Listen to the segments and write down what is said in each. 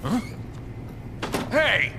Huh? Hey!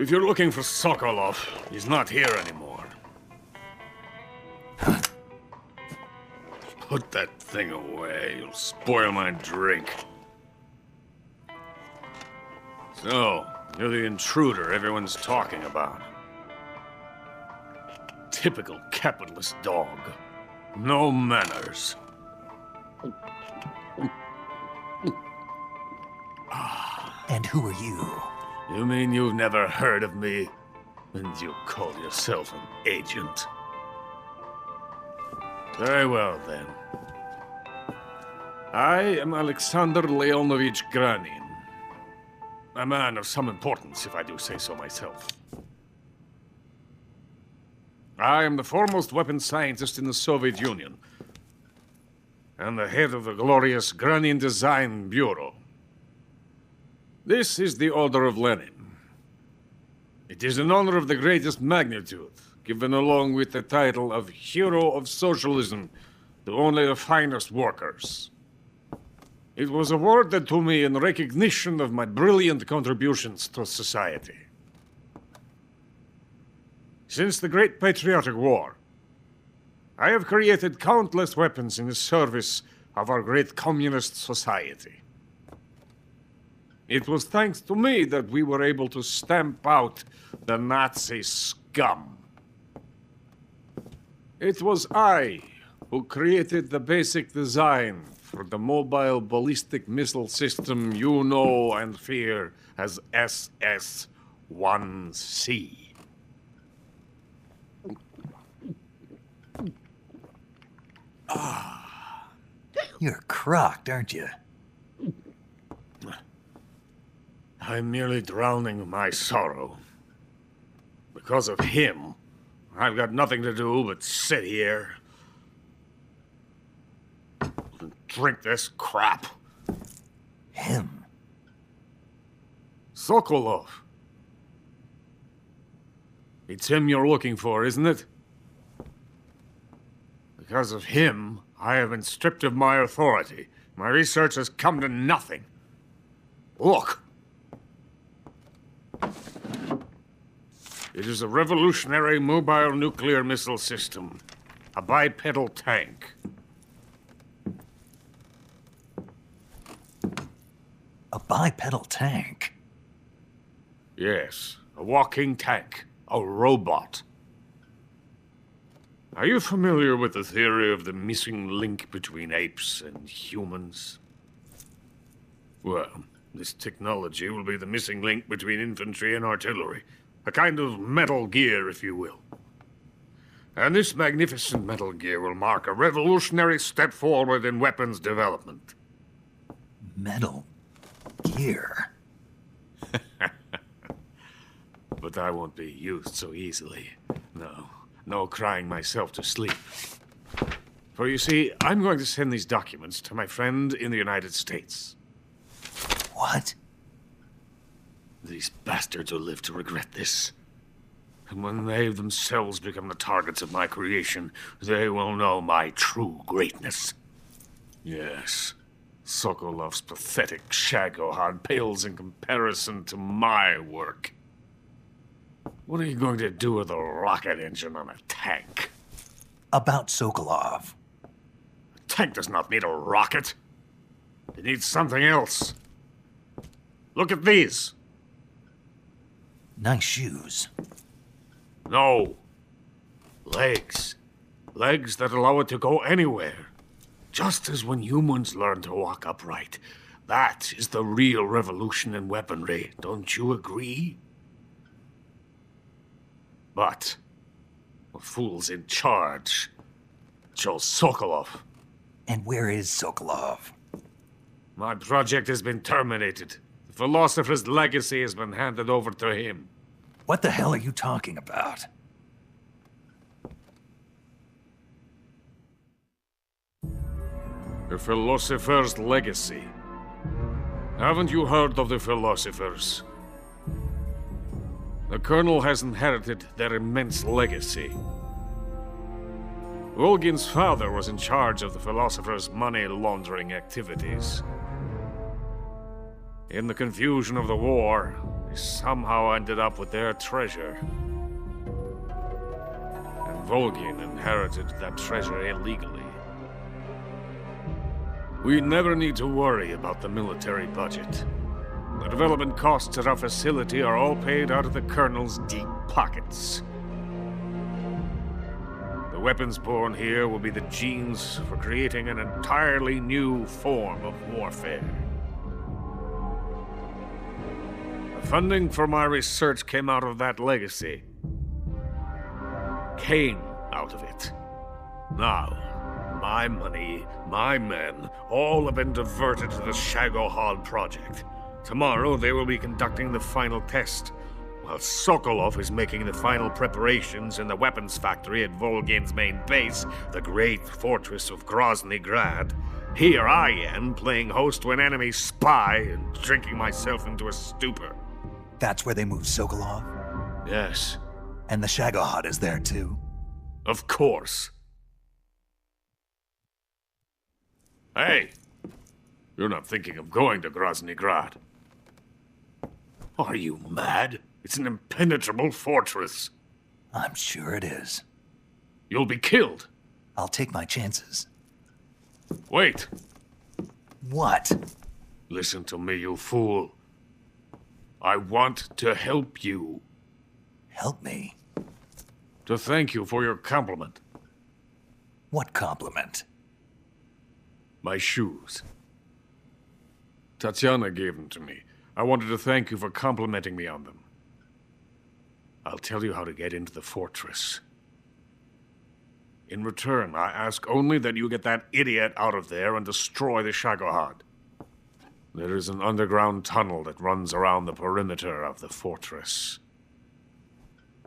If you're looking for Sokolov, he's not here anymore. Put that thing away. You'll spoil my drink. So, you're the intruder everyone's talking about. Typical capitalist dog. No manners. And who are you? You mean you've never heard of me? And you call yourself an agent? Very well, then. I am Alexander Leonovich Granin. A man of some importance, if I do say so myself. I am the foremost weapons scientist in the Soviet Union, and the head of the glorious Granin Design Bureau. This is the Order of Lenin. It is an honor of the greatest magnitude, given along with the title of Hero of Socialism to only the finest workers. It was awarded to me in recognition of my brilliant contributions to society. Since the Great Patriotic War, I have created countless weapons in the service of our great communist society. It was thanks to me that we were able to stamp out the Nazi scum. It was I who created the basic design for the mobile ballistic missile system you know and fear as SS-1C. You're crocked, aren't you? I'm merely drowning my sorrow. Because of him, I've got nothing to do but sit here and drink this crap. Him? Sokolov. It's him you're looking for, isn't it? Because of him, I have been stripped of my authority. My research has come to nothing. Look. It is a revolutionary mobile nuclear missile system. A bipedal tank. A bipedal tank? Yes, a walking tank. A robot. Are you familiar with the theory of the missing link between apes and humans? Well, this technology will be the missing link between infantry and artillery. A kind of Metal Gear, if you will. And this magnificent Metal Gear will mark a revolutionary step forward in weapons development. Metal Gear? But I won't be used so easily. No crying myself to sleep. For you see, I'm going to send these documents to my friend in the United States. What? These bastards will live to regret this. And when they themselves become the targets of my creation, they will know my true greatness. Yes, Sokolov's pathetic Shagohod pales in comparison to my work. What are you going to do with a rocket engine on a tank? About Sokolov. A tank does not need a rocket. It needs something else. Look at these. Nice shoes. No. Legs. Legs that allow it to go anywhere. Just as when humans learn to walk upright. That is the real revolution in weaponry. Don't you agree? But the fool's in charge. Joe Sokolov. And where is Sokolov? My project has been terminated. The philosopher's legacy has been handed over to him. What the hell are you talking about? The philosopher's legacy. Haven't you heard of the philosophers? The Colonel has inherited their immense legacy. Volgin's father was in charge of the philosophers' money laundering activities. In the confusion of the war, they somehow ended up with their treasure. And Volgin inherited that treasure illegally. We never need to worry about the military budget. The development costs at our facility are all paid out of the Colonel's deep pockets. The weapons born here will be the genes for creating an entirely new form of warfare. The funding for my research came out of that legacy. Came out of it. Now, my money, my men, all have been diverted to the Shagohod project. Tomorrow, they will be conducting the final test, while Sokolov is making the final preparations in the weapons factory at Volgin's main base, the great fortress of Grozny Grad. Here I am, playing host to an enemy spy and drinking myself into a stupor. That's where they moved Sokolov? Yes. And the Shagohod is there too? Of course. Hey! You're not thinking of going to Grozny Grad. Are you mad? It's an impenetrable fortress. I'm sure it is. You'll be killed. I'll take my chances. Wait. What? Listen to me, you fool. I want to help you. Help me? To thank you for your compliment. What compliment? My shoes. Tatiana gave them to me. I wanted to thank you for complimenting me on them. I'll tell you how to get into the fortress. In return, I ask only that you get that idiot out of there and destroy the Shagohod. There is an underground tunnel that runs around the perimeter of the fortress.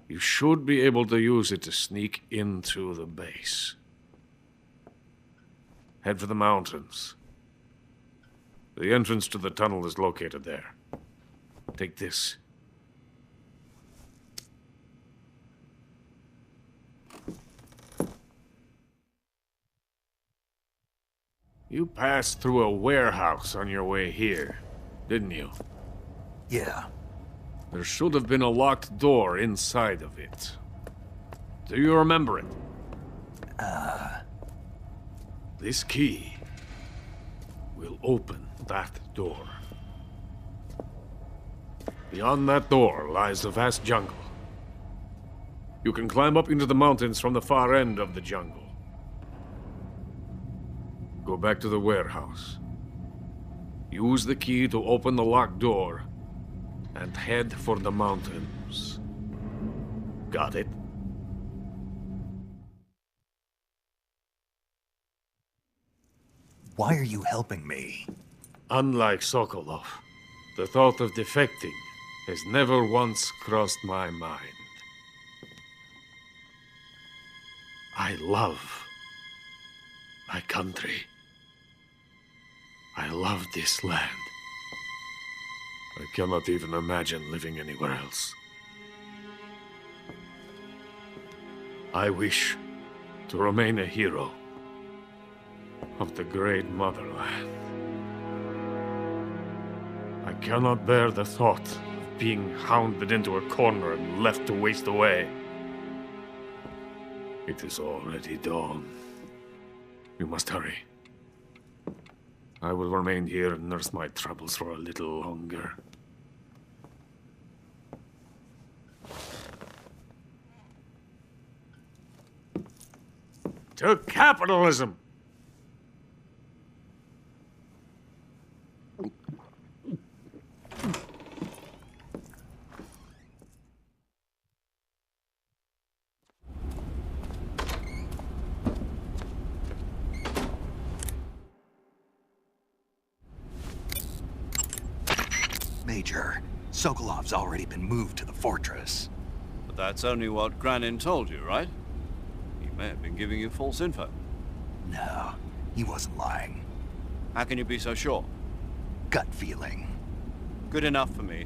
You should be able to use it to sneak into the base. Head for the mountains. The entrance to the tunnel is located there. Take this. You passed through a warehouse on your way here, didn't you? Yeah. There should have been a locked door inside of it. Do you remember it? This key will open that door. Beyond that door lies a vast jungle. You can climb up into the mountains from the far end of the jungle. Go back to the warehouse. Use the key to open the locked door and head for the mountains. Got it? Why are you helping me? Unlike Sokolov, the thought of defecting has never once crossed my mind. I love my country. I love this land. I cannot even imagine living anywhere else. I wish to remain a hero of the great motherland. I cannot bear the thought of being hounded into a corner and left to waste away. It is already dawn. You must hurry. I will remain here and nurse my troubles for a little longer. To capitalism! Major, Sokolov's already been moved to the fortress. But that's only what Granin told you, right? He may have been giving you false info. No, he wasn't lying. How can you be so sure? Gut feeling. Good enough for me.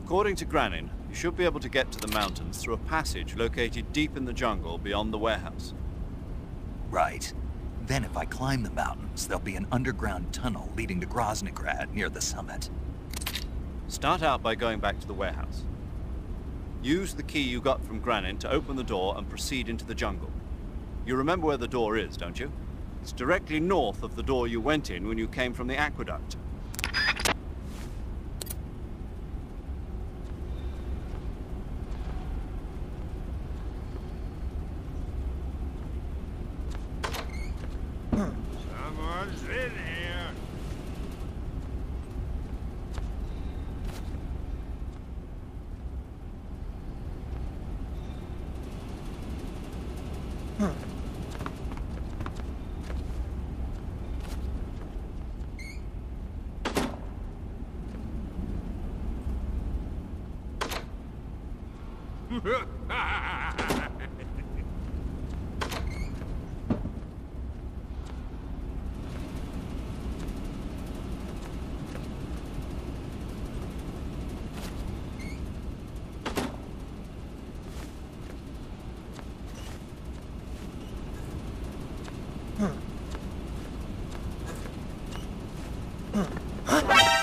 According to Granin, you should be able to get to the mountains through a passage located deep in the jungle beyond the warehouse. Right. Then if I climb the mountains, there'll be an underground tunnel leading to Groznygrad near the summit. Start out by going back to the warehouse. Use the key you got from Granin to open the door and proceed into the jungle. You remember where the door is, don't you? It's directly north of the door you went in when you came from the aqueduct. Someone's in here.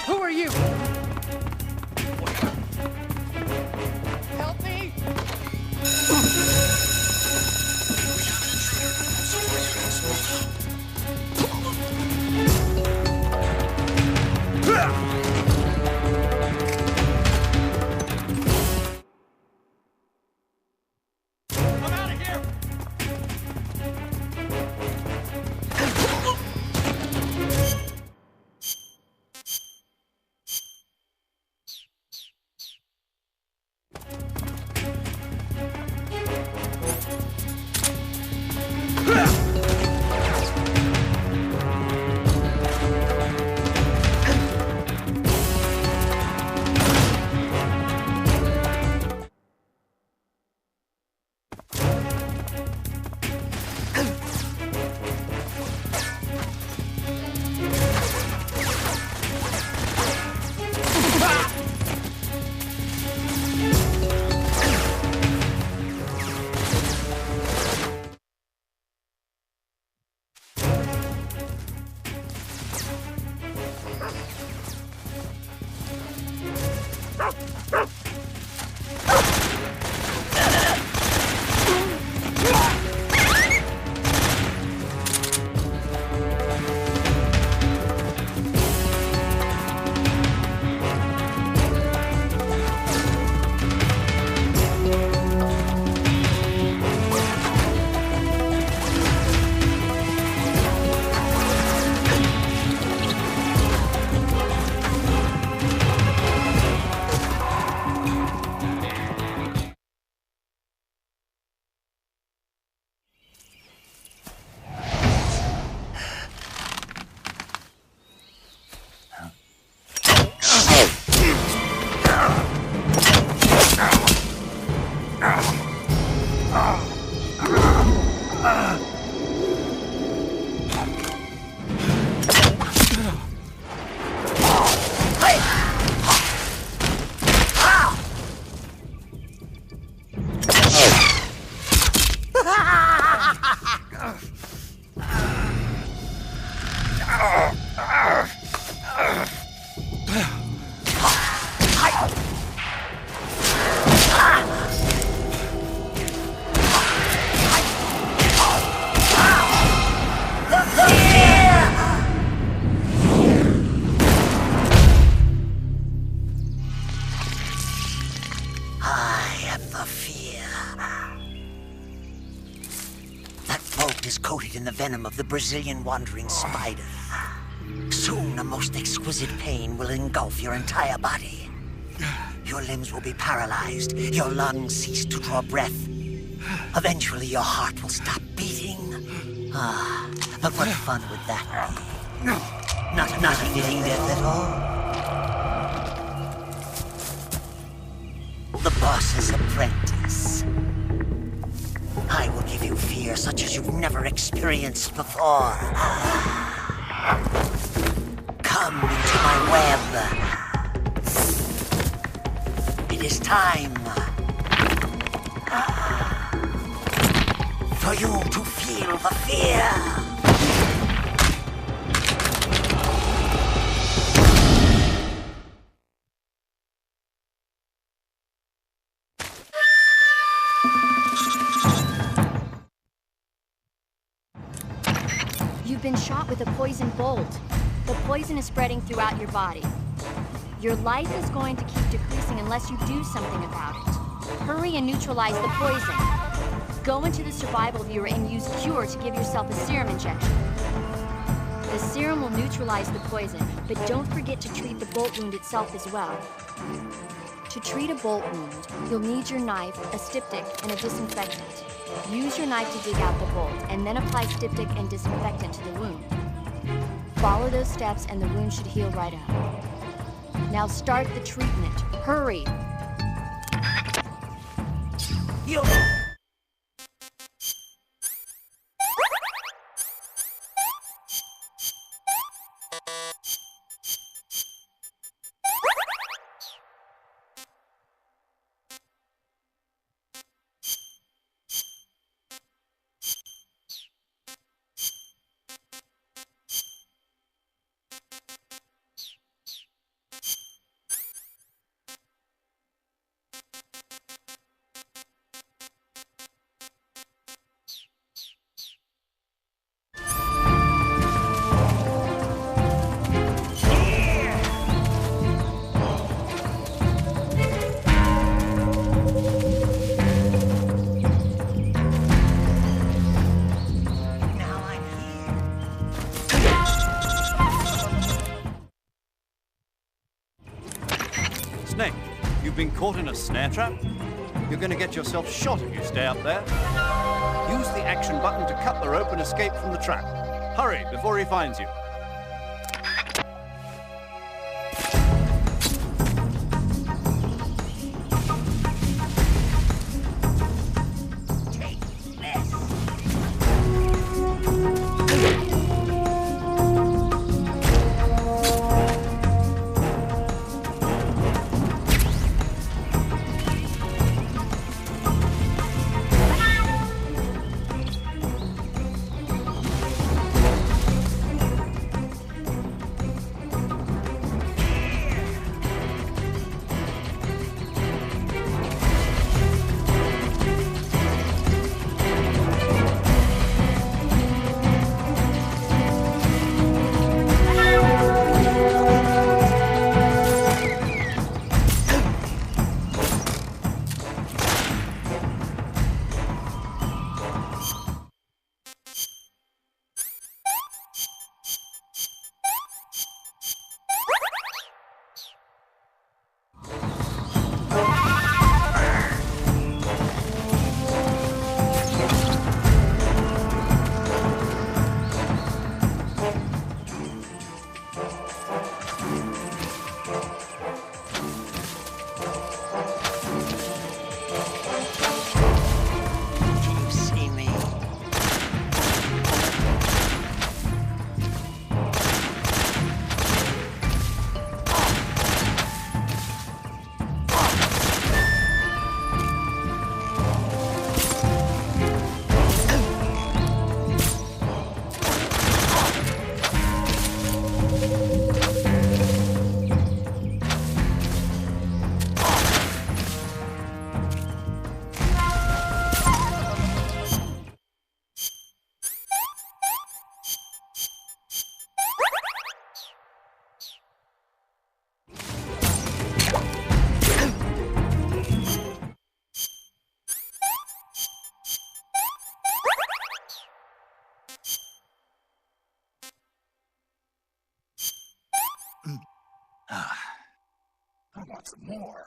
Who are you? Help me! Is coated in the venom of the Brazilian wandering spider. Soon, a most exquisite pain will engulf your entire body. Your limbs will be paralyzed, your lungs cease to draw breath. Eventually, your heart will stop beating. But what fun would that be? Not a fitting death at all. The boss's apprentice. I will give you fear such as you've never experienced before. Come into my web. It is time for you to feel the fear. You've been shot with a poison bolt. The poison is spreading throughout your body. Your life is going to keep decreasing unless you do something about it. Hurry and neutralize the poison. Go into the survival viewer and use Cure to give yourself a serum injection. The serum will neutralize the poison, but don't forget to treat the bolt wound itself as well. To treat a bolt wound, you'll need your knife, a styptic, and a disinfectant. Use your knife to dig out the bolt, and then apply styptic and disinfectant to the wound. Follow those steps and the wound should heal right up. Now start the treatment. Hurry! You... Snake, you've been caught in a snare trap? You're going to get yourself shot if you stay up there. Use the action button to cut the rope and escape from the trap. Hurry before he finds you. I want some more.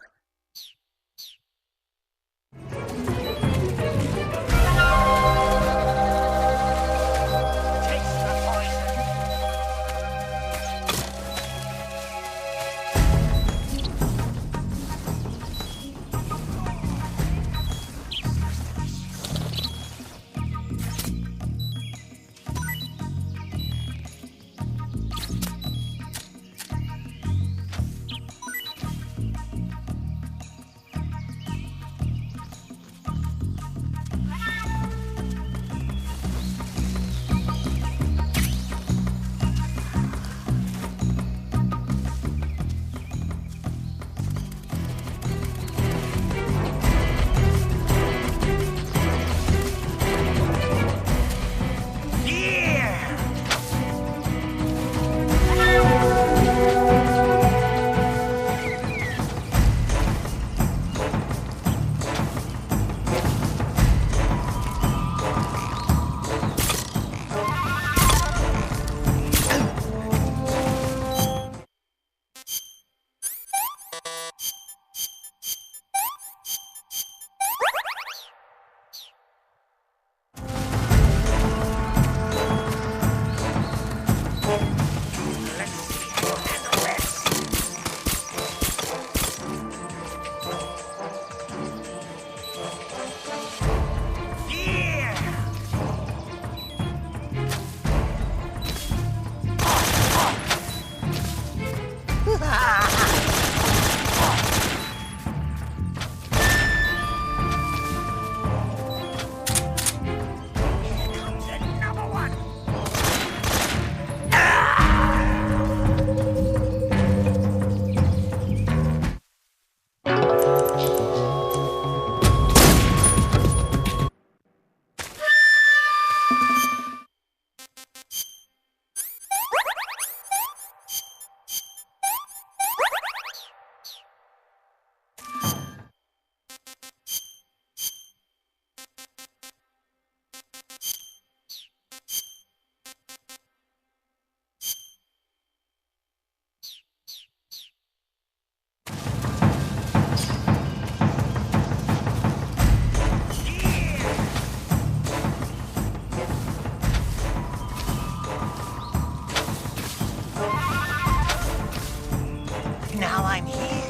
Now I'm here.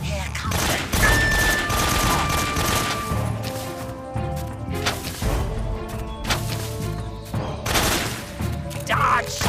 Here comes dodge!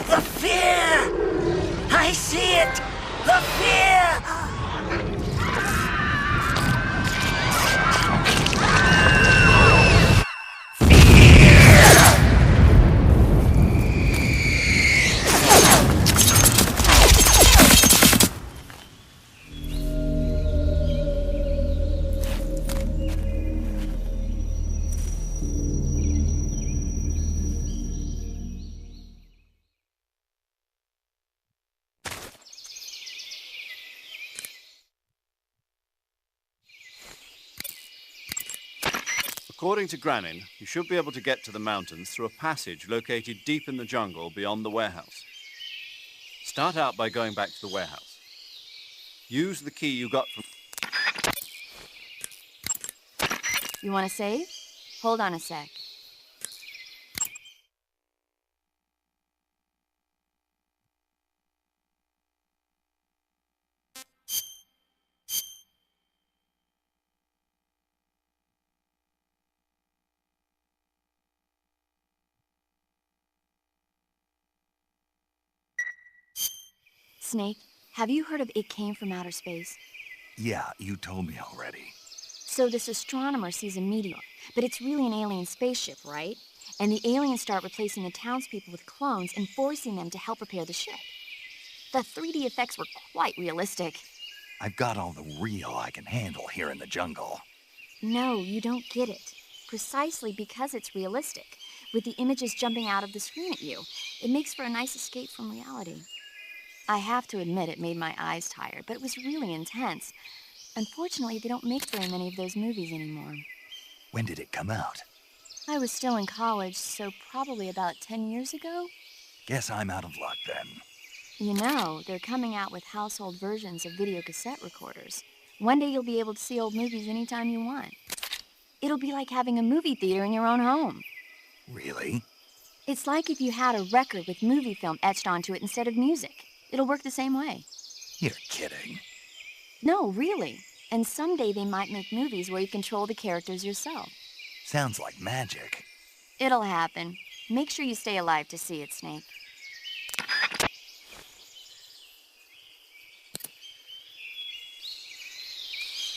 The fear! I see it! The fear! According to Granin, you should be able to get to the mountains through a passage located deep in the jungle beyond the warehouse. Start out by going back to the warehouse. Use the key you got from... You want to save? Hold on a sec. Snake, have you heard of It Came from Outer Space? Yeah, you told me already. So this astronomer sees a meteor, but it's really an alien spaceship, right? And the aliens start replacing the townspeople with clones and forcing them to help repair the ship. The 3D effects were quite realistic. I've got all the real I can handle here in the jungle. No, you don't get it. Precisely because it's realistic, with the images jumping out of the screen at you, it makes for a nice escape from reality. I have to admit it made my eyes tired, but it was really intense. Unfortunately, they don't make very many of those movies anymore. When did it come out? I was still in college, so probably about 10 years ago. Guess I'm out of luck then. You know, they're coming out with household versions of video cassette recorders. One day you'll be able to see old movies anytime you want. It'll be like having a movie theater in your own home. Really? It's like if you had a record with movie film etched onto it instead of music. It'll work the same way. You're kidding. No, really. And someday they might make movies where you control the characters yourself. Sounds like magic. It'll happen. Make sure you stay alive to see it, Snake.